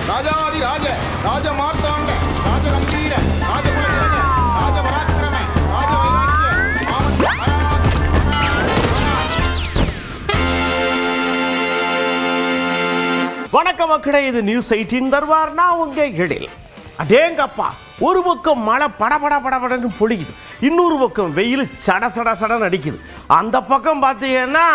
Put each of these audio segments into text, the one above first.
ராஜாதி ராஜ ராஜ மார்த்தாண்ட ராஜ கம்பீர ராஜ குலதிலக ராஜ பராக்கிரம ராஜ வைராக்கிய வணக்கம் மக்களே, இது நியூஸ் 18 தர்பார். நான் உங்க எழில். அடேங்கப்பா, ஒரு பக்கம் மழை படபடன்னு பொழியுது, இன்னொரு பக்கம் வெயில் சட அடிக்குது. அந்த பக்கம் பார்த்தீங்கன்னா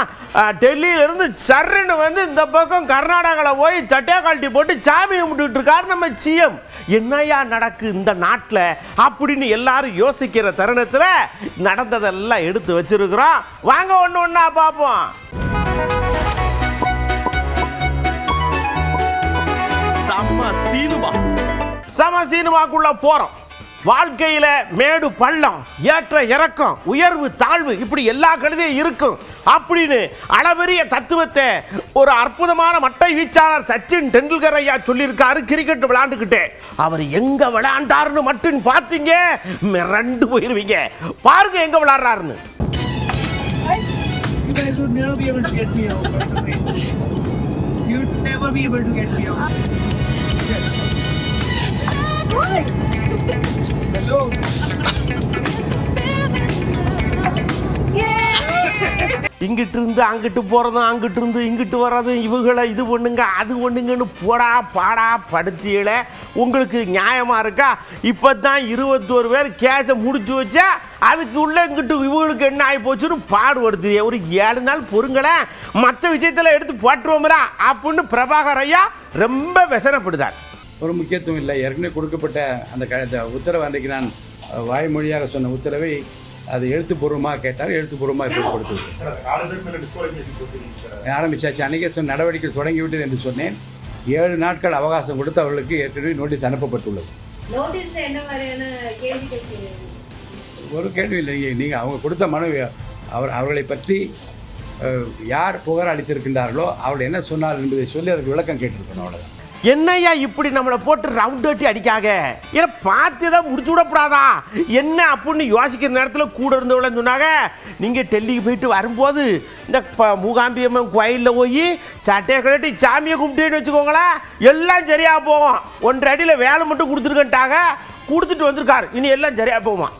டெல்லியிலேருந்து சர்ன்னு வந்து இந்த பக்கம் கர்நாடகாவில் போய் சட்டையா கழட்டி போட்டு சாமி கும்பிட்டுட்டு இருக்காரு நம்ம சிஎம். என்னையா நடக்கு இந்த நாட்டில் அப்படின்னு எல்லாரும் யோசிக்கிற தருணத்தில் நடந்ததெல்லாம் எடுத்து வச்சிருக்கிறோம். வாங்க ஒன்று ஒன்றா பார்ப்போம். சம சீனுமாக்குள்ள போறோம். வாழ்க்கையில மேடு பள்ளம், ஏற்ற இறக்கம், உயர்வு தாழ்வு, இப்படி எல்லா கழுதையும் இருக்கும் அப்படின்னு அளவெரிய தத்துவத்தை ஒரு அற்புதமான மட்டை வீச்சாளர் சச்சின் டெண்டுல்கர் ஐயா சொல்லியிருக்காரு. கிரிக்கெட் விளையாண்டுக்கிட்டே அவர் எங்க விளையாண்டாருன்னு மட்டும் பார்த்தீங்க மிரண்டு போயிருவீங்க. பாருங்க எங்க விளையாடுறாருன்னு. இங்கிட்டு இருந்து அங்கிட்டு போறதும் அங்கிட்டு இருந்து இங்கிட்டு வர்றதும் இவங்களை இது பண்ணுங்க அது பண்ணுங்கன்னு போடா பாடா படுத்தியில உங்களுக்கு நியாயமா இருக்கா? இப்பதான் 21 பேர் கேஸை முடிச்சு வச்சா அதுக்கு உள்ள இங்கிட்டு இவங்களுக்கு என்ன ஆகி போச்சுன்னு பாடுபடுத்து. ஒரு 7 நாள் பொறுங்களேன், மற்ற விஷயத்துல எடுத்து போட்டுருவோம்ரா அப்படின்னு பிரபாகர் ஐயா ரொம்ப விசனப்படுதார். ஒரு முக்கியத்துவம் இல்லை. ஏற்கனவே கொடுக்கப்பட்ட அந்த உத்தரவு அன்றைக்கு நான் வாய்மொழியாக சொன்ன உத்தரவை அது எழுத்துப்பூர்வமாக கேட்டால் எழுத்துப்பூர்வமாக இப்போ கொடுத்து ஆரம்பிச்சாச்சு. அன்றைக்கே நடவடிக்கை தொடங்கிவிட்டது என்று சொன்னேன். 7 நாட்கள் அவகாசம் கொடுத்து அவர்களுக்கு ஏற்கனவே நோட்டீஸ் அனுப்பப்பட்டுள்ளது. ஒரு கேள்வி இல்லை. நீங்கள் அவங்க கொடுத்த மனு அவர்களை பற்றி யார் புகார் அளித்திருக்கின்றார்களோ அவர்கள் என்ன சொன்னார் என்பதை சொல்லி அதுக்கு விளக்கம் கேட்டிருக்கணும். அவ்வளோதான். என்னையா இப்படி நம்மளை போட்டு ரவுண்ட் அட்டி அடிக்காக, ஏன்னா பார்த்து தான் முடிச்சு விடப்படாதா என்ன அப்படின்னு யோசிக்கிற நேரத்தில் கூட இருந்தவளன்னு சொன்னாங்க. நீங்கள் டெல்லிக்கு போயிட்டு வரும்போது இந்த மூகாம்பியம்மன் கோயிலில் போய் சட்டையை கழட்டி சாமியை கும்பிட்டேன்னு வச்சுக்கோங்களேன், எல்லாம் சரியாக போகும். 1 அடியில் வேலை மட்டும் கொடுத்துருக்கன்ட்டாங்க, கொடுத்துட்டு வந்திருக்காரு. இனி எல்லாம் சரியாக போகுமா?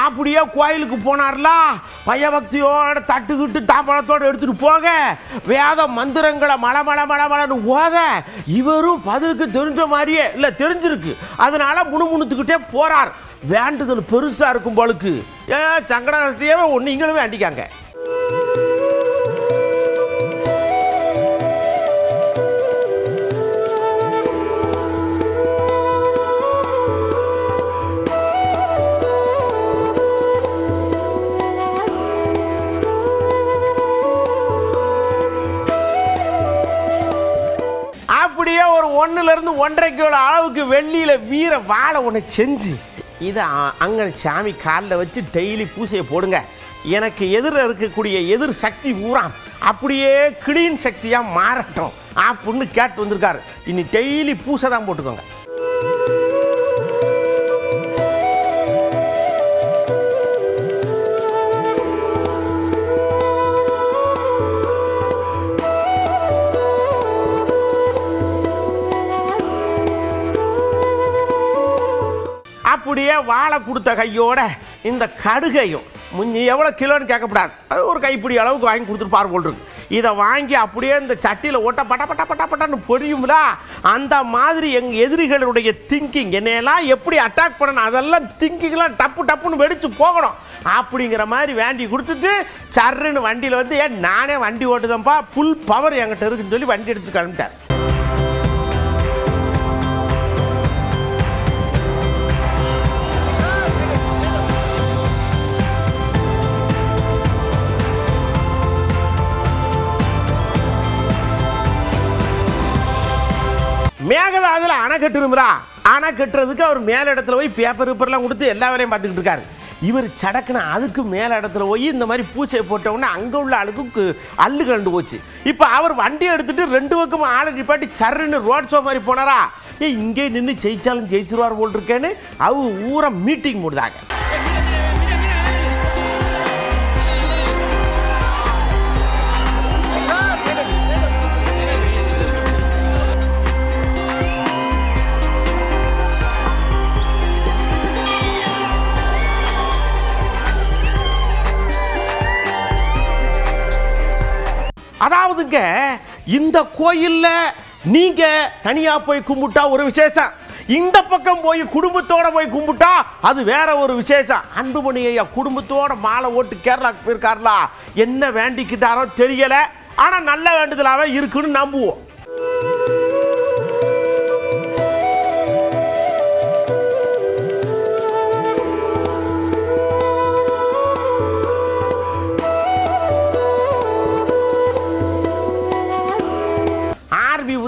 அப்படியே கோயிலுக்கு போனார்ல, பயபக்தியோட தட்டுக்கிட்டு தாம்பழத்தோடு எடுத்துட்டு போக, வேத மந்திரங்களை மழன்னு ஓத, இவரும் பதிலுக்கு தெரிஞ்ச மாதிரியே இல்லை தெரிஞ்சிருக்கு, அதனால முணுமுணுத்துக்கிட்டே போறார். வேண்டுதல் பெருசா இருக்கும் போலுக்கு சங்கடகஸ்தியே ஒன்று நீங்களும் வேண்டிக்காங்க. அப்படியே ஒரு 1 1.5 கிலோ அளவுக்கு வெள்ளியில வீர வாழை ஒன்று செஞ்சு இதை அங்கே சாமி காலில் வச்சு டெய்லி பூசையை போடுங்க. எனக்கு எதிர இருக்கக்கூடிய எதிர் சக்தி ஊறாம் அப்படியே கிளீன் சக்தியாக மாறட்டும் அப்படின்னு கேட்டு வந்திருக்காரு. இனி டெய்லி பூசை தான் போட்டுக்கோங்க. அப்படியே வாழை கொடுத்த கையோட இந்த கடுகையும் முன்னி எவ்வளோ கிலோன்னு கேட்கப்படாது, அது ஒரு கைப்பிடி அளவுக்கு வாங்கி கொடுத்துருப்பார் போல் இருக்கு. இதை வாங்கி அப்படியே இந்த சட்டியில் ஓட்ட பட்டான்னு பொரியும்ல, அந்த மாதிரி எங்கள் எதிரிகளுடைய திங்கிங் என்னையெல்லாம் எப்படி அட்டாக் பண்ணணும் அதெல்லாம் திங்கிங்லாம் டப்புன்னு வெடிச்சு போகணும் அப்படிங்கிற மாதிரி வேண்டி கொடுத்துட்டு சர்ன்னு வண்டியில் வந்து நானே வண்டி ஓட்டுதேன்ப்பா, ஃபுல் பவர் என்கிட்ட இருக்குன்னு சொல்லி வண்டி எடுத்துட்டு கிளம்பிட்டார். மேகதாதுல அணை கட்டணும்ரா, அணை கட்டுறதுக்கு அவர் மேல இடத்துல போய் பேப்பர்லாம் கொடுத்து எல்லா வேலையும் பார்த்துக்கிட்டு இருக்காரு. இவர் சடக்குன்னு அதுக்கு மேலே இடத்துல போய் இந்த மாதிரி பூசையை போட்டவுடனே அங்கே உள்ள ஆளுக்கு அல்லு கண்டு போச்சு. இப்போ அவர் வண்டியை எடுத்துகிட்டு 2 பக்கமும் ஆளை நிப்பாட்டி சர்ன்னு ரோட் ஷோ மாதிரி போனாரா, இங்கே நின்று ஜெயிச்சாலும் ஜெயிச்சிருவார் போல் இருக்கேன்னு ஊரை மீட்டிங் போடுதாங்க. அதாவதுங்க இந்த கோயிலில் நீங்கள் தனியாக போய் கும்பிட்டா ஒரு விசேஷம், இந்த பக்கம் போய் குடும்பத்தோடு போய் கும்பிட்டா அது வேற ஒரு விசேஷம். அன்புமணி ஐயா குடும்பத்தோட மாலை ஓட்டு கேரளாவுக்கு போயிருக்காருலா, என்ன வேண்டிக்கிட்டாரோ தெரியலை, ஆனால் நல்ல வேண்டுதலாகவே இருக்குன்னு நம்புவோம்.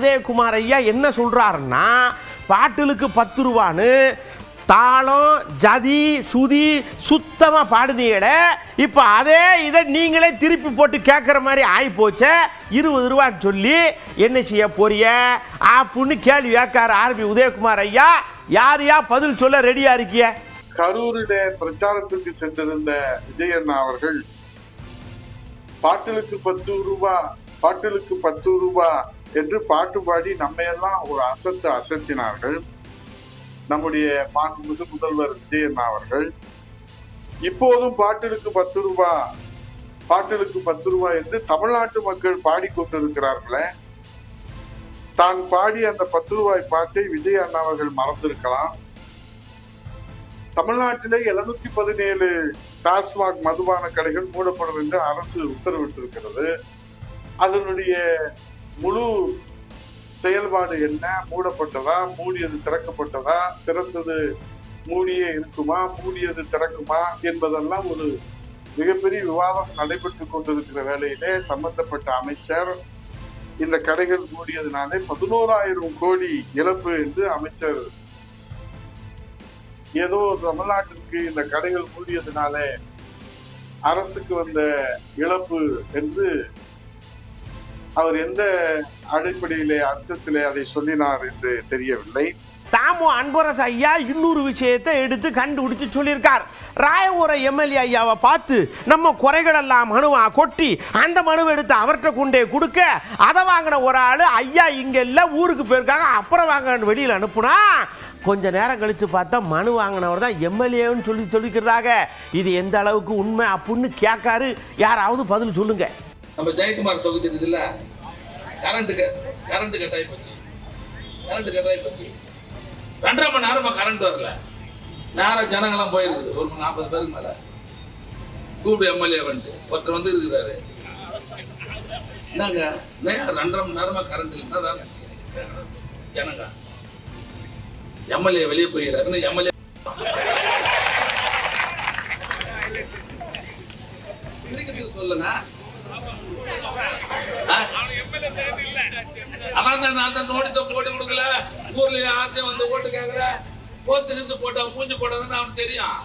உதயகுமார் ஐயா என்ன சொல்றாருன்னா, பாட்டுலுக்கு 10 ரூபான்னு தாளம் ஜதி சுதி சுத்தமாக பாடுனீங்கள, இப்போ அதே இதை நீங்களே திருப்பி போட்டு கேட்குற மாதிரி ஆகி போச்சு. 20 ரூபான்னு சொல்லி என்ன செய்ய போறிய அப்படின்னு கேள்வி கேட்காரு ஆர்பி உதயகுமார் ஐயா. யாரையா பதில் சொல்ல ரெடியா இருக்கிய? கரூரில பிரச்சாரத்துக்கு சென்றிருந்த விஜய் அண்ணா அவர்கள் பாட்டுலுக்கு 10 ரூபாய், பாட்டுலுக்கு 10 ரூபாய் என்று பாட்டு பாடி நம்மையெல்லாம் ஒரு அசத்தினார்கள். நம்முடைய மாண்புமிகு முதல்வர் விஜய் அண்ணா அவர்கள் இப்போதும் பாட்டுலுக்கு 10 ரூபாய், பாட்டுலுக்கு 10 ரூபாய் என்று தமிழ்நாட்டு மக்கள் பாடிக்கொண்டிருக்கிறார்களே, தான் பாடி அந்த 10 ரூபாய் பாட்டை விஜய் அண்ணா அவர்கள் மறந்திருக்கலாம். தமிழ்நாட்டிலே 717 டாஸ்மாக் மதுபான கடைகள் மூடப்படும் என்று அரசு உத்தரவிட்டிருக்கிறது. அதனுடைய முழு செயல்பாடு என்ன? மூடப்பட்டதா, மூடியது திறக்கப்பட்டதா, திறந்தது மூடியே இருக்குமா, மூடியது திறக்குமா என்பதெல்லாம் ஒரு மிகப்பெரிய விவாதம் நடைபெற்றுக் கொண்டிருக்கிற வேளையிலே சம்பந்தப்பட்ட அமைச்சர் இந்த கடைகள் மூடியதுனாலே 11,000 கோடி இழப்பு என்று அமைச்சர், ஏதோ தமிழ்நாட்டிற்கு இந்த கடைகள் மூடியதுனாலே அரசுக்கு வந்த இழப்பு என்று அவர் எந்த அடிப்படையிலே அர்த்தத்திலே அதை சொல்லினார் என்று தெரியவில்லை. தாமோ அன்பரசு ஐயா இன்னொரு விஷயத்தை எடுத்து கண்டுபிடிச்சு சொல்லியிருக்கார். ராயபுரம் எம்எல்ஏ ஐயாவை பார்த்து நம்ம குறைகளெல்லாம் மனுவா கொட்டி அந்த மனுவை எடுத்து அவர்கிட்ட கொண்டே கொடுக்க, அதை வாங்கின ஒரு ஆள் ஐயா இங்கே இல்லை ஊருக்கு போயிருக்காங்க அப்புறம் வாங்கன்னு வெளியில் அனுப்புனா, கொஞ்ச நேரம் கழித்து பார்த்தா மனு வாங்கினவர் தான் எம்எல்ஏன்னு சொல்லிக்கிறதாக. இது எந்த அளவுக்கு உண்மை அப்படின்னு கேட்காரு. யாராவது பதில் சொல்லுங்க. நம்ம ஜெயக்குமார் தொகுதி இருக்குல்ல, கரண்ட் கட்டாயி போச்சு. 2.5 மணி நேரமா கரண்ட் வரல. நேரம் ஜனங்கள்லாம் போயிருக்குது. ஒரு 40 பேருக்கு மேல கூப்பிடு எம்எல்ஏ வந்துட்டு ஒருத்தர் வந்து இருக்கிறாரு. என்னங்க 2.5 மணி நேரமா கரண்ட் இல்லைன்னா ஜனங்க எம்எல்ஏ வெளியே போயிறாருன்னு எம்எல்ஏ சொல்லுங்க. நான் நோட்டீஸ போட்டு கொடுக்கல, ஊர்ல யார்ட்டையும் வந்து ஓட்டு கேட்கல, போஸ்ட் போட்டா மூஞ்சி போட்டதுன்னு அவனுக்கு தெரியும்.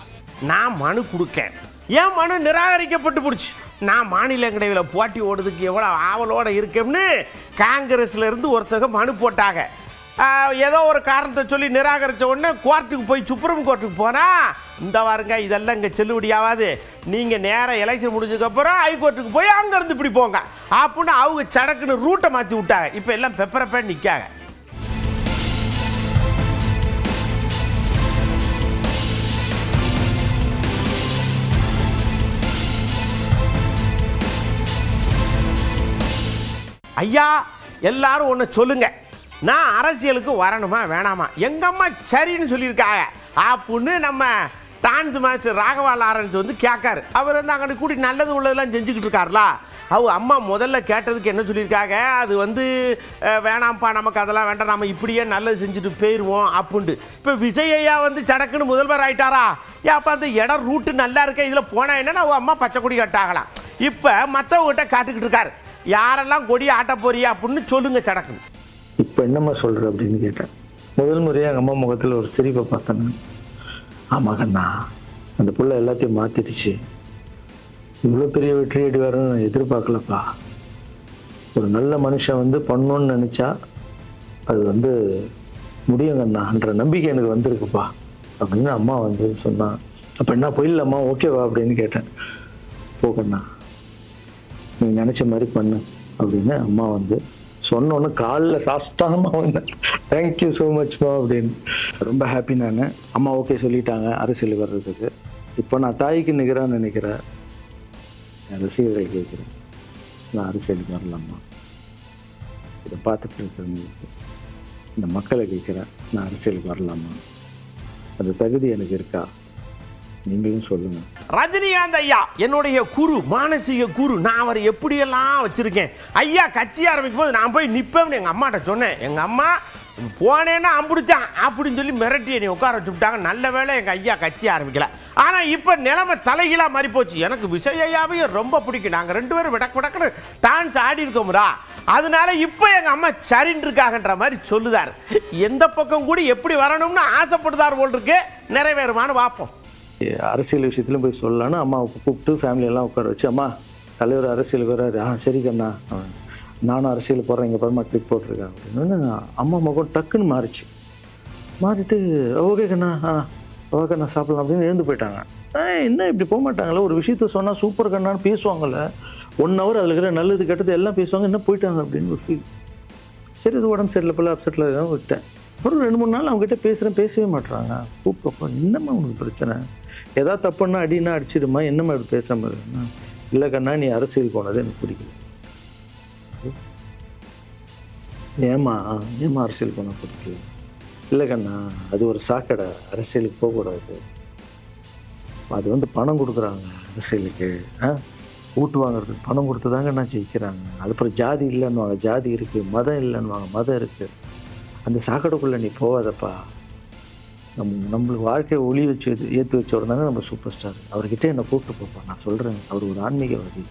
நான் மனு கொடுக்கேன், ஏன் மனு நிராகரிக்கப்பட்டு போடுச்சு. நான் மாநிலங்களவையில் போட்டி ஓடுறதுக்கு எவ்வளோ ஆவலோடு இருக்கேன்னு காங்கிரஸ்ல இருந்து ஒருத்தங்க மனு போட்டாங்க. ஏதோ ஒரு காரணத்தை சொல்லி நிராகரித்த உடனே கோர்ட்டுக்கு போய் சுப்ரீம் கோர்ட்டுக்கு போனால், இந்த வாருங்க இதெல்லாம் இங்கே செல்லுபடியாகாது, நீங்கள் நேராக எலெக்ஷன் முடிஞ்சதுக்கப்புறம் ஹைகோர்ட்டுக்கு போய் அங்கேருந்து இப்படி போங்க அப்படின்னு அவங்க சடக்குன்னு ரூட்டை மாற்றி விட்டாங்க. இப்போ எல்லாம் பெப்பரப்பே நிற்காங்க. ஐயா எல்லாரும் ஒன்று சொல்லுங்க, நான் அரசியலுக்கு வரணுமா வேணாமா? எங்கள் அம்மா சரின்னு சொல்லியிருக்காங்க அப்படின்னு நம்ம டான்ஸ் மாஸ்டர் ராகவா லாரன்ஸ் வந்து கேட்காரு. அவர் வந்து அங்கே கூடி நல்லது உள்ளதெல்லாம் செஞ்சுக்கிட்டு இருக்காருலா. அவங்க அம்மா முதல்ல கேட்டதுக்கு என்ன சொல்லியிருக்காங்க, அது வந்து வேணாம்ப்பா, நமக்கு அதெல்லாம் வேண்டாம், நம்ம இப்படியே நல்லது செஞ்சுட்டு போயிடுவோம் அப்படின்ட்டு. இப்போ விஜய் ஐயா வந்து சடக்குன்னு முதல்வர் ஆகிட்டாரா? அப்போ அந்த இடம் ரூட்டு நல்லா இருக்க, இதில் போனால் என்னன்னா அவங்க அம்மா பச்சை கொடி கட்டாகலாம். இப்போ மற்றவங்ககிட்ட காட்டுக்கிட்டு இருக்காரு, யாரெல்லாம் கொடி ஆட்ட போறியா அப்படின்னு சொல்லுங்க சடக்குன்னு. இப்போ என்னம்மா சொல்கிற அப்படின்னு கேட்டேன். முதல் முறையாக எங்கள் அம்மா முகத்தில் ஒரு சிரிப்பை பார்த்தேன். ஆமாங்கண்ணா, அந்த புள்ள எல்லாத்தையும் மாற்றிடுச்சு. இவ்வளோ பெரிய வெற்றி அடி வரணும்னு நான் எதிர்பார்க்கலப்பா. ஒரு நல்ல மனுஷன் வந்து பண்ணணும்னு நினச்சா அது வந்து முடியுங்கண்ணான்ற நம்பிக்கை எனக்கு வந்திருக்குப்பா அப்படின்னு அம்மா வந்து சொன்னான். அப்போ என்ன போயிடலாமா, ஓகேவா அப்படின்னு கேட்டேன். போகண்ணா, நீ நினச்ச மாதிரி பண்ணு அப்படின்னு அம்மா வந்து சொன்னோன்னு காலில் சாஸ்தாகமாக வந்தேன். தேங்க்யூ ஸோ மச்மா அப்படின்னு. ரொம்ப ஹாப்பி நான். அம்மா ஓகே சொல்லிட்டாங்க அரசியல் வர்றதுக்கு. இப்போ நான் தாய்க்கு நிகரான்னு நினைக்கிறேன். என் ரசிகர்களை கேட்குறேன், நான் அரசியலுக்கு வரலாமா? இதை பார்த்துட்டு இருக்கிறவங்களுக்கு, இந்த மக்களை கேட்குறேன், நான் அரசியலுக்கு வரலாமா? அந்த தகுதி எனக்கு இருக்கா? நீங்களும் சொல்லுங்க. ரஜினிகாந்த் ஐயா என்னுடைய குரு, மானசீக குரு. நான் அவரை எப்படியெல்லாம் வச்சிருக்கேன். ஐயா கட்சி ஆரம்பிக்கும் போது நான் போய் நிற்பேன்னு எங்கள் அம்மாட்ட சொன்னேன். எங்கள் அம்மா போனேன்னா அம்பிடிச்சான் அப்படின்னு சொல்லி மிரட்டி என்னை உட்கார வச்சுட்டாங்க. நல்ல வேளை எங்கள் ஐயா கட்சி ஆரம்பிக்கல. ஆனால் இப்போ நிலைமை தலைகீழாக மாறி போச்சு. எனக்கு விஜய் ஐயாவையும் ரொம்ப பிடிக்கும். நாங்கள் 2 பேரும் விடக்குன்னு டான்ஸ் ஆடி இருக்கோம்ரா. அதனால இப்போ எங்கள் அம்மா சரின்னு இருக்காங்கன்ற மாதிரி சொல்லுதார். எந்த பக்கம் கூட எப்படி வரணும்னு ஆசைப்படுதார் போல் இருக்கு. நிறைவேறுமான்னு பார்ப்போம். அரசியல் விஷயத்துலையும் போய் சொல்லலான்னு அம்மாவுக்கு கூப்பிட்டு ஃபேமிலியெல்லாம் உட்கார வச்சு, அம்மா தலைவர் அரசியலுக்கு வர்றாரு, சரி கண்ணா, நானும் அரசியல் போடுறேன், இங்கே பாருமா கிளிக் போட்டிருக்கேன் அப்படின்னு அம்மா முகம் டக்குன்னு மாறிச்சு. மாறிட்டு ஓகே கண்ணா, ஓகே கண்ணா சாப்பிடலாம் அப்படின்னு எழுந்து போயிட்டாங்க. என்ன இப்படி போக மாட்டாங்களே, ஒரு விஷயத்த சொன்னால் சூப்பர் கண்ணான்னு பேசுவாங்கள்ல, 1 hour அதில் இருக்கிற நல்லது கெட்டது எல்லாம் பேசுவாங்க, என்ன போயிட்டாங்க அப்படின்னு ஒரு ஃபீல். சரி, இது உடம்பு சரியில்லை போல, அப்செட்டில் தான் விட்டேன். அப்புறம் 2-3 நாள் அவங்ககிட்ட பேசவே மாட்டுறாங்க. கூப்பிட்டப்போ என்னம்மா உனக்கு பிரச்சனை, ஏதாவது தப்புன்னா அடினா அடிச்சிடுமா, என்னம்மா இப்படி பேசாமல் இருக்குன்னா, இல்லை கண்ணா நீ அரசியல் போனது எனக்கு பிடிக்கல. ஏமா அரசியல் போனால் பிடிக்கல? இல்லை கண்ணா அது ஒரு சாக்கடை, அரசியலுக்கு போகக்கூடாது. அது வந்து பணம் கொடுக்குறாங்க அரசியலுக்கு, ஓட்டு வாங்குறதுக்கு பணம் கொடுத்து தாங்க நான் ஜெயிக்கிறாங்க. அதுக்கப்புறம் ஜாதி இல்லைன்னுவாங்க, ஜாதி இருக்குது. மதம் இல்லைன்னுவாங்க, மதம் இருக்குது. அந்த சாக்கடைக்குள்ளே நீ போகாதப்பா. நம்மளுக்கு வாழ்க்கையை ஒளி வச்சு ஏற்றி வச்சவர் தாங்க நம்ம சூப்பர் ஸ்டார். அவர்கிட்ட என்னை கூப்பிட்டு போப்பா, நான் சொல்கிறேன், அவர் ஒரு ஆன்மீகவாதி,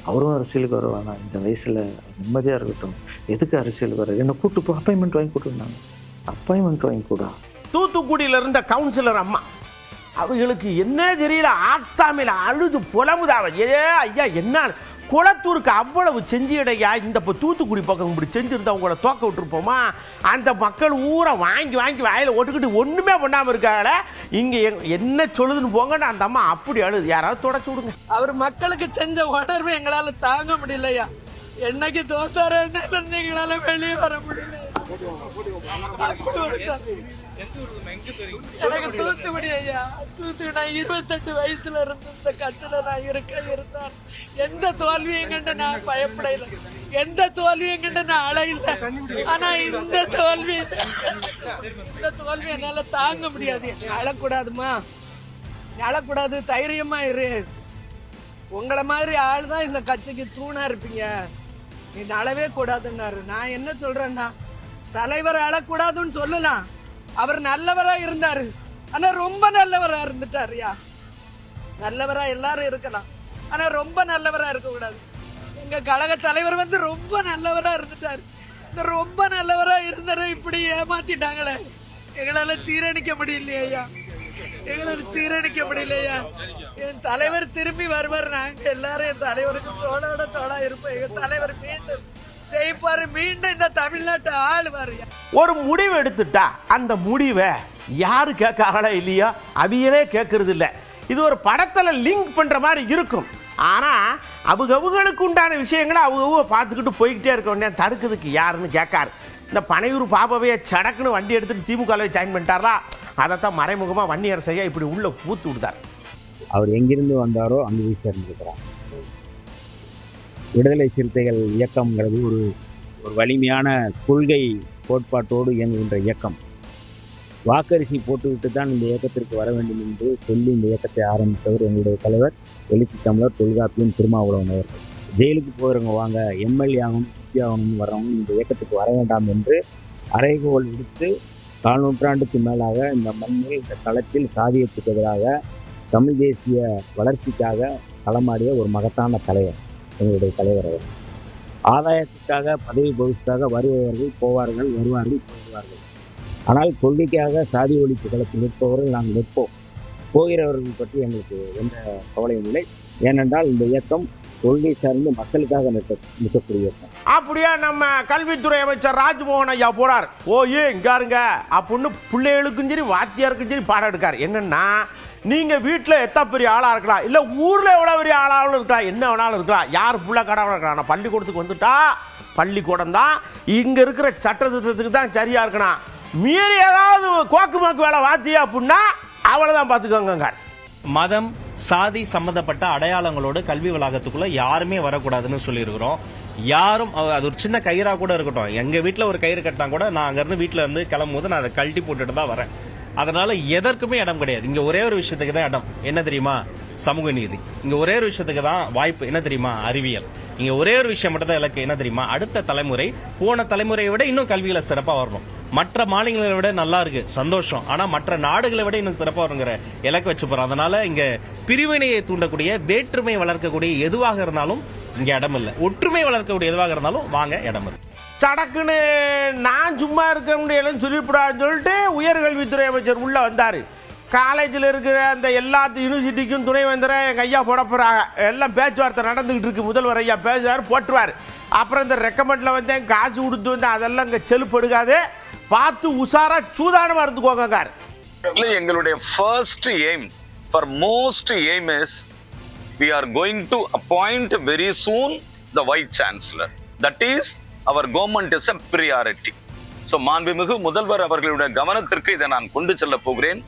அவரும் அரசியலுக்கு வருவானா, இந்த வயசில் நிம்மதியாக இருக்கட்டும், எதுக்கு அரசியல் வர, என்னை கூப்பிட்டு போ, அப்பாயின்மெண்ட் வாங்கி கொடுத்துருந்தாங்க. அப்பாயின்மெண்ட் வாங்கி கூடா. தூத்துக்குடியில் இருந்த கவுன்சிலர் அம்மா, அவங்களுக்கு என்ன தெரியல, ஆட்டாமையில் அழுது புலமுதாவ. ஐயா என்ன குளத்தூருக்கு அவ்வளவு செஞ்சிடையா, இந்த இப்போ தூத்துக்குடி பக்கம் இப்படி செஞ்சுருந்தா உங்களை தோக்க விட்டுருப்போமா? அந்த மக்கள் ஊரை வாங்கி வாயில் ஓட்டுக்கிட்டு ஒன்றுமே பண்ணாமல் இருக்காங்களே, இங்கே என்ன சொல்லுதுன்னு போங்கன்னு அந்த அம்மா அப்படி அழுது. யாராவது தொடச்சு விடுங்க. அவர் மக்களுக்கு செஞ்ச உணர்வு எங்களால் தாங்க முடியலையா. என்னைக்கு தோத்தாரு எங்களால் வெளியே வர முடியல. எனக்கு தூத்துக்குடி ஐயா, தூத்துக்குடி. நான் 28 வயசுல இருந்து இந்த கட்சியில நான் இருந்தான். எந்த தோல்வியும் கண்டு நான் பயப்படல, எந்த தோல்வியும் கண்டு நான் அழையில. ஆனா இந்த தோல்வி என்னால தாங்க முடியாது. அழக்கூடாதுமா, அழக்கூடாது, தைரியமா இரு. உங்களை மாதிரி ஆள் தான் இந்த கட்சிக்கு தூணா இருப்பீங்க, நீ அழவே கூடாதுன்னாரு. நான் என்ன சொல்றேன்னா, தலைவர் அழக்கூடாதுன்னு சொல்லலாம், அவர் நல்லவரா இருந்தாரு, ஆனா ரொம்ப நல்லவரா இருந்துட்டாருயா. நல்லவரா எல்லாரும் இருக்கலாம், ஆனா ரொம்ப நல்லவரா இருக்க கூடாது. எங்க கழக தலைவர் வந்து ரொம்ப நல்லவரா இருந்துட்டாரு. இந்த ரொம்ப நல்லவரா இருந்தாரு இப்படி ஏமாத்திட்டாங்களே, எங்களால சீரணிக்க முடியலையா, எங்களால சீரணிக்க முடியலையா. என் தலைவர் திரும்பி வருவார், நாங்க எல்லாரும் என் தலைவருக்கு தோளோட தோளா இருப்போம். எங்க தலைவர் மீண்டும் ஜெயிப்பாரு, மீண்டும் இந்த தமிழ்நாட்டை ஆளுவாரு. ஒரு முடிவு எடுத்துட்டா அந்த முடிவை யாரு கேட்காங்களா இல்லையா, அவியலே கேட்கறது இல்லை. இது ஒரு படத்தில் லிங்க் பண்ணுற மாதிரி இருக்கும். ஆனால் அவங்களுக்கு உண்டான விஷயங்களை அவங்க பார்த்துக்கிட்டு போய்கிட்டே இருக்க வேண்டிய, தடுக்கிறதுக்கு யாருன்னு கேட்காரு. இந்த பனையூர் பாபாவையை சடக்குன்னு வண்டி எடுத்துட்டு திமுகவில் ஜாயின் பண்ணிட்டாரா, அதைத்தான் மறைமுகமாக வன்னியரசையா இப்படி உள்ள ஊத்து விடுதார். அவர் எங்கிருந்து வந்தாரோ அங்கே போய் சேர்ந்துருக்கிறார். விடுதலை சிறுத்தைகள் இயக்கம்ங்கிறது ஒரு வலிமையான கொள்கை கோட்பாட்டோடு இயங்குகின்ற இயக்கம். வாக்கரிசி போட்டுவிட்டு தான் இந்த இயக்கத்திற்கு வர வேண்டும் என்று சொல்லி இந்த இயக்கத்தை ஆரம்பித்தவர் எங்களுடைய தலைவர் எழுச்சி தமிழர் தொல்காப்பியம் திருமாவளவன் அவர்கள். ஜெயிலுக்கு போகிறவங்க வாங்க, எம்எல்ஏ ஆகணும், எம்பி ஆகணும்னு வரவங்க இந்த இயக்கத்துக்கு வர வேண்டாம் என்று அறைகோல் விடுத்து 4 நூற்றாண்டுக்கு மேலாக இந்த மண்ணில், இந்த களத்தில் சாதியத்துக்கு எதிராக தமிழ் தேசிய வளர்ச்சிக்காக களமாடிய ஒரு மகத்தான தலைவர் எங்களுடைய தலைவர் அவர். ஆதாயத்துக்காக, பதவி பகுதிக்காக வருபவர்கள் போவார்கள், வருவார்கள், போயிடுவார்கள். ஆனால் கொள்கைக்காக சாதி ஒழிப்பு களத்தில் நிற்பவர்கள் நாங்கள் நிற்போம். போகிறவர்கள் பற்றி எங்களுக்கு எந்த கவலையும் இல்லை. ஏனென்றால் இந்த இயக்கம் கொள்கை சார்ந்து மக்களுக்காக நிற்கக்கூடிய இயக்கம். அப்படியே நம்ம கல்வித்துறை அமைச்சர் ராஜ்மோகன் ஐயா போறார், ஓயே இங்காருங்க அப்படின்னு பிள்ளைகளுக்கும் சரி வாத்தியாருக்கும் சரி பாடம் எடுக்கார். என்னன்னா, நீங்கள் வீட்டில் எத்தனை பெரிய ஆளாக இருக்கலாம், இல்லை ஊரில் எவ்வளோ பெரிய ஆளாகவும் இருக்கலாம், என்ன வேணாலும் இருக்கலாம், யார் புள்ள கடவுளாக இருக்கலாம், ஆனால் பள்ளிக்கூடத்துக்கு வந்துட்டா பள்ளிக்கூடம் தான் இங்கே இருக்கிற சட்டத்திட்டத்துக்கு தான் சரியாக இருக்கணும். மீறி ஏதாவது கோக்குமாக்கு வேலை வாத்தியா அப்படின்னா அவ்வளோதான் பார்த்துக்கோங்க. மதம் சாதி சம்பந்தப்பட்ட அடையாளங்களோடு கல்வி வளாகத்துக்குள்ள யாருமே வரக்கூடாதுன்னு சொல்லியிருக்கிறோம். யாரும் அது ஒரு சின்ன கயிறாக கூட இருக்கட்டும், எங்கள் வீட்டில் ஒரு கயிறு கட்டினா கூட நான் அங்கேருந்து வீட்டில் இருந்து கிளம்பும்போது நான் அதை கழட்டி போட்டுட்டு தான் வரேன். அதனால எதற்குமே இடம் கிடையாது. இங்கே ஒரே ஒரு விஷயத்துக்கு தான் இடம், என்ன தெரியுமா? சமூக நீதி. இங்கே ஒரே ஒரு விஷயத்துக்கு தான் வாய்ப்பு, என்ன தெரியுமா? அறிவியல். இங்கே ஒரே ஒரு விஷயம் மட்டும் தான் இலக்கு, என்ன தெரியுமா? அடுத்த தலைமுறை போன தலைமுறையை விட இன்னும் கல்வியில சிறப்பாக வரணும். மற்ற மாநிலங்களை விட நல்லா இருக்கு, சந்தோஷம். ஆனால் மற்ற நாடுகளை விட இன்னும் சிறப்பாக வருங்கிற இலக்கு வச்சு போகிறோம். அதனால இங்கே பிரிவினையை தூண்டக்கூடிய, வேற்றுமை வளர்க்கக்கூடிய எதுவாக இருந்தாலும் இங்கே இடம் இல்லை. ஒற்றுமை வளர்க்கக்கூடிய எதுவாக இருந்தாலும் வாங்க, இடம் இருக்கு. சடக்குன்னு நான் சும்மா இருக்க முடியலன்னு சொல்லிவிடான்னு சொல்லிட்டு உயர்கல்வித்துறை அமைச்சர் உள்ளே வந்தார். காலேஜில் இருக்கிற அந்த எல்லா யூனிவர்சிட்டிக்கும் துணை வந்தரை எங்கள் ஐயா போட போகிறாங்க. எல்லாம் பேச்சுவார்த்தை நடந்துக்கிட்டு இருக்கு. முதல்வர் ஐயா பேசுவார், போட்டுருவார். அப்புறம் இந்த ரெக்கமெண்டில் வந்தேன், காசு கொடுத்து வந்தேன், அதெல்லாம் இங்கே செலுப்படுகாது, பார்த்து உஷாராக சூதானமாக இருந்துக்கோங்க. இல்லை, எங்களுடைய first aim, for most aim is we are going to appoint very soon the vice chancellor. That is, our government is a priority. So மாண்புமிகு முதல்வர் அவர்களுடைய கவனத்திற்கு இதை நான் கொண்டு செல்ல போகிறேன்.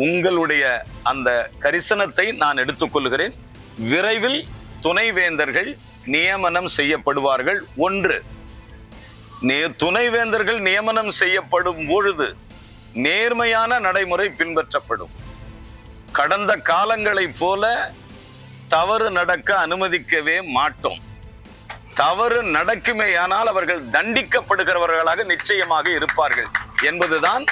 உங்களுடைய அந்த கரிசனத்தை நான் எடுத்துக்கொள்கிறேன். விரைவில் துணைவேந்தர்கள் நியமனம் செய்யப்படுவார்கள். ஒன்று, துணைவேந்தர்கள் நியமனம் செய்யப்படும் பொழுது நேர்மையான நடைமுறை பின்பற்றப்படும். கடந்த காலங்களைப் போல தவறு நடக்க அனுமதிக்கவே மாட்டோம். தவறு நடக்குமேயானால் அவர்கள் தண்டிக்கப்படுகிறவர்களாக நிச்சயமாக இருப்பார்கள் என்பதுதான்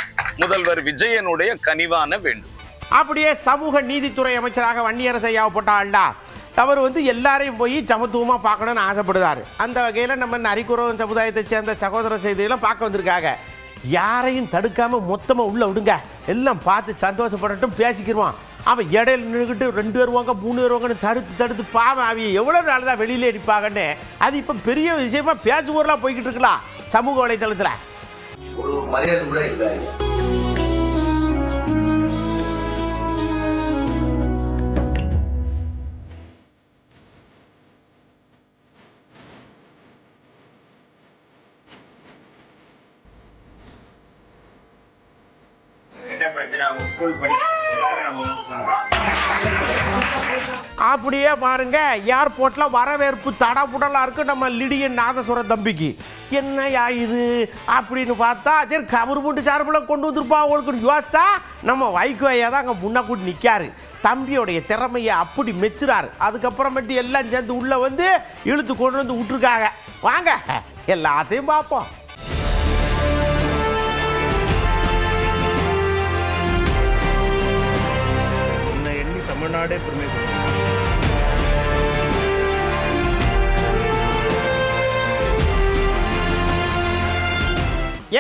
முதல்வர் விஜயனுடைய கனிவான வேண்டும். அப்படியே சமூக நீதித்துறை அமைச்சராக வன்னியரசு ஐயாவை போட்டாள்டா, அவர் எல்லாரையும் போய் சமத்துவமாக பார்க்கணும்னு ஆசைப்படுதார். அந்த வகையில் நம்ம நரிக்குறவன் சமுதாயத்தை சேர்ந்த சகோதர செய்தியெல்லாம் பார்க்க வந்திருக்காங்க. யாரையும் தடுக்காமல் மொத்தமாக உள்ளே விடுங்க, எல்லாம் பார்த்து சந்தோஷப்படட்டும், பேசிக்கிடுவான். அவன் இடையில நின்றுக்கிட்டு 2 பேர் வாங்க 3 பேர் வாங்கன்னு தடுத்து பாவம் அவிய எவ்வளோ நாள் தான் வெளியிலே அடிப்பாங்கன்னு அது இப்போ பெரிய விஷயமா பேச்சுவோர்லாம் போய்கிட்டு இருக்கலாம் சமூக வலைத்தளத்தில். ஒரு மரியாதை கூட இல்லை. அப்படியே பாருங்க, ஏர்போர்ட்ல வரவேற்பு தடபுடலா இருக்கு நம்ம லிடியன் நாதசுர தம்பிக்கு. என்ன இது அப்படின்னு பார்த்தா, சரி கவர்மெண்ட் சார்பில் கொண்டு வந்துருப்பா அவங்களுக்கு யோசிச்சா நம்ம வைகோயா தான் அங்கே முன்ன கூட்டி நிற்காரு. தம்பியோடைய திறமையை அப்படி மெச்சுறாரு. அதுக்கப்புறமேட்டு எல்லாம் சேர்ந்து உள்ள இழுத்து கொண்டு வந்து விட்டுருக்காங்க. வாங்க எல்லாத்தையும் பார்ப்போம். தமிழ்நாடே பெருமை.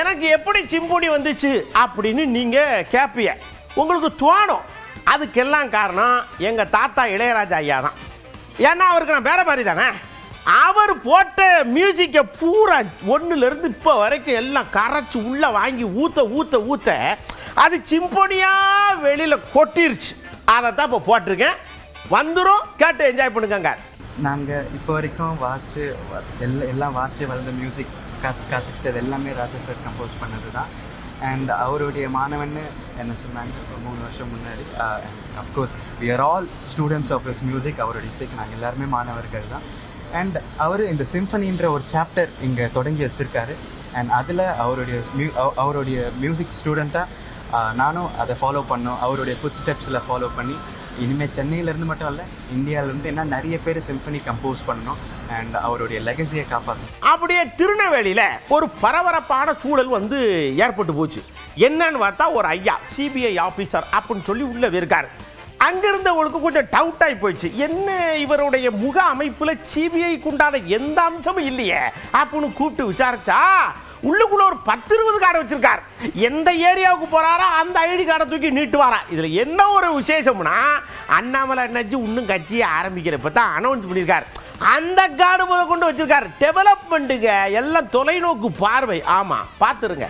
எனக்கு எப்படி சிம்பொனி வந்துச்சு அப்படின்னு நீங்க கேட்பீங்க, உங்களுக்கு தோணும். அதுக்கெல்லாம் காரணம் எங்க தாத்தா இளையராஜா ஐயா தான். ஏன்னா அவருக்கு நான் வேற மாதிரி தானே. அவர் போட்ட மியூசிக்கை பூரா 1லேருந்து இப்போ வரைக்கும் எல்லாம் கரைச்சி உள்ள வாங்கி ஊத்த அது சிம்பொனியாக வெளியில் கொட்டிருச்சு. அதை தான் இப்போ போட்டிருக்கேன். வந்துடும், கேட்டு என்ஜாய் பண்ணுங்க. நாங்கள் இப்போ வரைக்கும் எல்லாம் வாசித்து வளர்ந்த மியூசிக் கற்றுக்கிட்டது எல்லாமே ராஜா சார் கம்போஸ் பண்ணது தான். அண்ட் அவருடைய மாணவன் என்ன சொன்னாங்க 3 வருஷம் முன்னாடி. Of course we are all students of his music. அவருடைய இசைக்கு நாங்கள் எல்லாருமே மாணவர்கள் தான். அண்ட் அவர் இந்த சிம்ஃபனின்ற ஒரு சாப்டர் இங்கே தொடங்கி வச்சுருக்காரு. அண்ட் அதில் அவருடைய மியூசிக் ஸ்டூடெண்ட்டாக நானும் அதை ஃபாலோ பண்ணோம். அவருடைய ஃபுட் ஸ்டெப்ஸில் ஃபாலோ பண்ணி இனிமேல் சென்னையிலேருந்து மட்டும் இல்லை, இந்தியாவிலேருந்து என்ன நிறைய பேர் சிம்ஃபனி கம்போஸ் பண்ணணும் அண்ட் அவருடைய லெகசியை காப்பாற்றணும். அப்படியே திருநெல்வேலியில் ஒரு பரபரப்பான சூழல் ஏற்பட்டு போச்சு. என்னன்னு பார்த்தா, ஒரு ஐயா சிபிஐ ஆஃபீஸர் அப்படின்னு சொல்லி உள்ளே இருக்கார். அங்கிருந்தவங்களுக்கு கொஞ்சம் டவுட் ஆகி போயிடுச்சு. என்ன இவருடைய முக அமைப்பில் சிபிஐக்கு உண்டான எந்த அம்சமும் இல்லையே அப்படின்னு கூப்பிட்டு விசாரிச்சா, உள்ளுக்குள்ள ஒரு ஒரு 10-20 கார்டு வச்சிருக்கார். எந்த ஏரியாவுக்கு போறாரோ அந்த ஐடி கார்டை தூக்கி நீட்டு வரா. இதுல என்ன ஒரு விசேஷம்னா, அண்ணாமலை அண்ணாச்சி இன்னும் கட்சியை ஆரம்பிக்கிறப்ப தான் அனௌன்ஸ் பண்ணியிருக்காரு. அந்த கார்டு முத கொண்டு வச்சிருக்காரு. டெவலப்மெண்ட்டுங்க, எல்லாம் தொலைநோக்கு பார்வை. ஆமா, பார்த்துருங்க.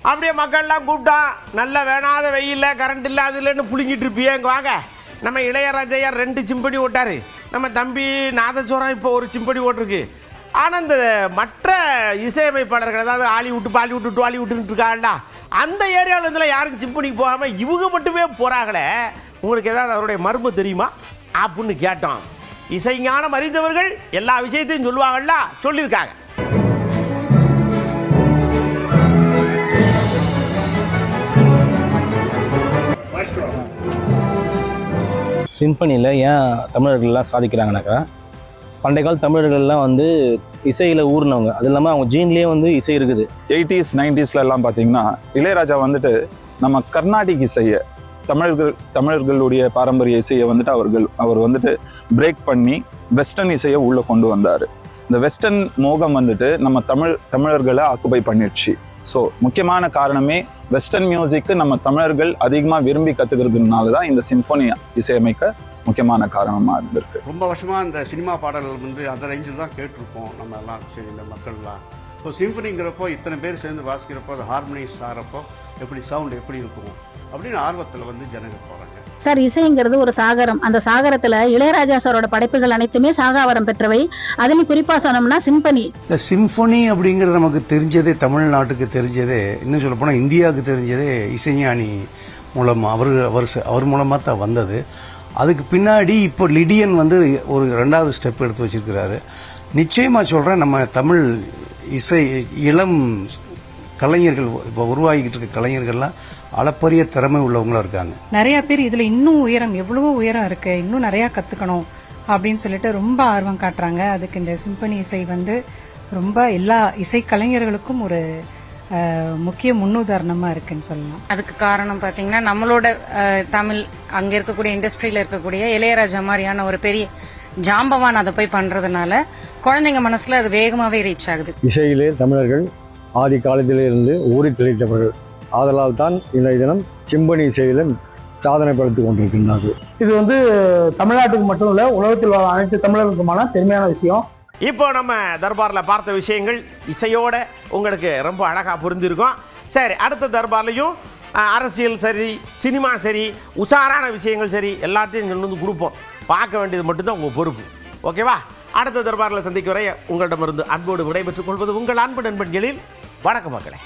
அப்படியே மக்கள்லாம் கூப்பிட்டா, நல்ல வேணாத வெயிலில் கரண்ட் இல்லை அது இல்லைன்னு புழுங்கிட்டு இருப்பியே. இங்கே வாங்க, நம்ம இளையராஜையார் 2 சிம்பனி ஓட்டார். நம்ம தம்பி நாதஸ்வரம் இப்போ ஒரு சிம்பனி ஓட்டிருக்கு. ஆனால் இந்த மற்ற இசையமைப்பாளர்கள், அதாவது ஹாலிவுட்டு பாலிவுட்டு டாலிவுட்டுன்னு இருக்காங்களா, அந்த ஏரியாவில் இதில் யாரும் சிம்பனிக்கு போகாமல் இவங்க மட்டுமே போகிறாங்களே, உங்களுக்கு ஏதாவது அவருடைய மர்மம் தெரியுமா அப்படின்னு கேட்டோம். இசைஞானம் அறிந்தவர்கள் எல்லா விஷயத்தையும் சொல்லுவாங்கள்ல, சொல்லியிருக்காங்க. சிம்பனியில் ஏன் தமிழர்கள்லாம் சாதிக்கிறாங்கனாக்கா, பண்டைய கால தமிழர்கள்லாம் வந்து இசையில் ஊர்னவங்க. அது இல்லாமல் அவங்க ஜீன்லேயே வந்து இசை இருக்குது. 80s 90s எல்லாம் பார்த்தீங்கன்னா இளையராஜா வந்துட்டு நம்ம கர்நாடிக் இசையை, தமிழர்களுடைய பாரம்பரிய இசையை வந்துட்டு அவர் வந்துட்டு பிரேக் பண்ணி வெஸ்டர்ன் இசையை உள்ளே கொண்டு வந்தார். இந்த வெஸ்டர்ன் மோகம் வந்துட்டு நம்ம தமிழர்களை ஆக்குபை பண்ணிடுச்சு. ஸோ முக்கியமான காரணமே வெஸ்டர்ன் மியூசிக்கு நம்ம தமிழர்கள் அதிகமாக விரும்பி கற்றுக்கிறதுனால தான் இந்த சிம்பனி இசையமைக்க முக்கியமான காரணமாக இருந்திருக்கு. ரொம்ப வருஷமாக இந்த சினிமா பாடல்கள் வந்து அந்த ரேஞ்சில் தான் கேட்டிருப்போம் நம்ம எல்லாம், சரி இந்த மக்கள்லாம். இப்போ சிம்பனிங்கிறப்போ இத்தனை பேர் சேர்ந்து வாசிக்கிறப்போ, அது ஹார்மோனிஸ் ஆகிறப்போ எப்படி சவுண்ட் எப்படி இருக்கும் அப்படின்னு ஆர்வத்தில் வந்து ஜனங்க போகிறாங்க. சார், இசைங்கிறது ஒரு சாகரம். அந்த சாகரத்துல இளையராஜா சாரோட படைப்புகள் அனைத்துமே சாகாவரம் பெற்றவை. அதுல குறிப்பா சொன்னோம்னா சிம்பனி. இந்த சிம்பனி அப்படிங்கிறது நமக்கு தெரிஞ்சதே, தமிழ்நாட்டுக்கு தெரிஞ்சதே, இன்னும் சொல்ல போனால் இந்தியாவுக்கு தெரிஞ்சதே இசைஞானி மூலமாக, அவர் மூலமாக தான் வந்தது. அதுக்கு பின்னாடி இப்போ லிடியன் வந்து ஒரு 2வது ஸ்டெப் எடுத்து வச்சிருக்கிறாரு. நிச்சயமா சொல்றேன், நம்ம தமிழ் இசை இளம் கலைஞர்கள், இப்போ உருவாகிக்கிட்டு இருக்க கலைஞர்கள்லாம் அளப்பரிய திறமை உள்ளவங்களா இருக்காங்க. நிறைய பேர் இதுல இன்னும் உயரம், எவ்வளவோ உயரம் இருக்கு, இன்னும் நிறைய கத்துக்கணும் அப்படின்னு சொல்லிட்டு ரொம்ப ஆர்வம் காட்டுறாங்க. அதுக்கு இந்த சிம்பனி இசை வந்து ரொம்ப எல்லா இசை கலைஞர்களுக்கும் ஒரு முக்கிய முன்னுதாரணமா இருக்குன்னு சொல்லலாம். அதுக்கு காரணம் பாத்தீங்கன்னா நம்மளோட தமிழ் அங்க இருக்கக்கூடிய இண்டஸ்ட்ரியில இருக்கக்கூடிய இளையராஜா மாதிரியான ஒரு பெரிய ஜாம்பவான் அதை போய் பண்றதுனால குழந்தைங்க மனசுல அது வேகமாவே ரீச் ஆகுது. இசையிலே தமிழர்கள் ஆதி காலத்திலிருந்து ஊறி தெளித்தவர்கள். ஆதலால் தான் இந்த தினம் சிம்பனி இசையிலும் சாதனை படுத்திக் கொண்டிருக்கின்றார்கள். இது வந்து தமிழ்நாட்டுக்கு மட்டும் இல்லை, உலகத்தில் உள்ள அனைத்து தமிழர்களுக்குமான பெருமையான விஷயம். இப்போ நம்ம தர்பாரில் பார்த்த விஷயங்கள் இசையோட உங்களுக்கு ரொம்ப அழகாக புரிஞ்சிருக்கும். சரி, அடுத்த தர்பார்லையும் அரசியல் சரி, சினிமா சரி, உஷாரான விஷயங்கள் சரி, எல்லாத்தையும் கொண்டு வந்து கொடுப்போம். பார்க்க வேண்டியது மட்டும்தான் உங்கள் பொறுப்பு. ஓகேவா? அடுத்த தர்பாரில் சந்திக்க வரை உங்களிடமிருந்து அன்போடு விடைபெற்றுக் கொள்வது உங்கள் அன்பு நண்பன்களில். வணக்கம் மக்களே.